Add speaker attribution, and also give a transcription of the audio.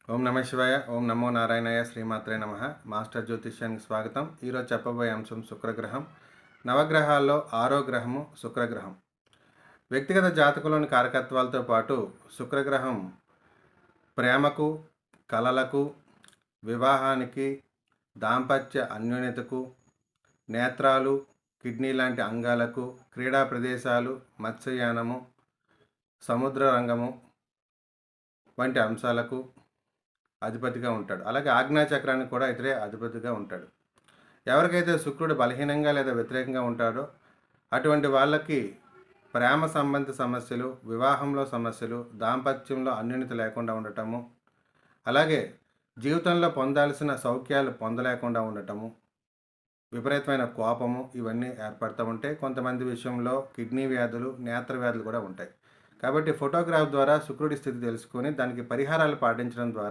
Speaker 1: ఓం నమ శివాయ. ఓం నమో నారాయణాయ. శ్రీమాత్రే నమ. మాస్టర్ జ్యోతిష్యానికి స్వాగతం. ఈరోజు చెప్పబోయే అంశం శుక్రగ్రహం. నవగ్రహాల్లో ఆరో గ్రహము శుక్రగ్రహం. వ్యక్తిగత జాతకంలోని కారకత్వాలతో పాటు శుక్రగ్రహం ప్రేమకు, కలలకు, వివాహానికి, దాంపత్య అన్యోన్యతకు, నేత్రాలు, కిడ్నీ లాంటి అంగాలకు, క్రీడా ప్రదేశాలు, మత్స్యయానము, సముద్ర రంగము వంటి అంశాలకు అధిపతిగా ఉంటాడు. అలాగే ఆజ్ఞా చక్రానికి కూడా ఇతరే అధిపతిగా ఉంటాడు. ఎవరికైతే శుక్రుడు బలహీనంగా లేదా వ్యతిరేకంగా ఉంటాడో అటువంటి వాళ్ళకి ప్రేమ సంబంధిత సమస్యలు, వివాహంలో సమస్యలు, దాంపత్యంలో అన్యోన్యత లేకుండా ఉండటము, అలాగే జీవితంలో పొందాల్సిన సౌఖ్యాలు పొందలేకుండా ఉండటము, విపరీతమైన కోపము ఇవన్నీ ఏర్పడుతూ ఉంటాయి. కొంతమంది విషయంలో కిడ్నీ వ్యాధులు, నేత్ర వ్యాధులు కూడా ఉంటాయి. కాబట్టి ఫోటోగ్రాఫ్ ద్వారా శుక్రుడి స్థితి తెలుసుకొని దానికి పరిహారాలు పాటించడం ద్వారా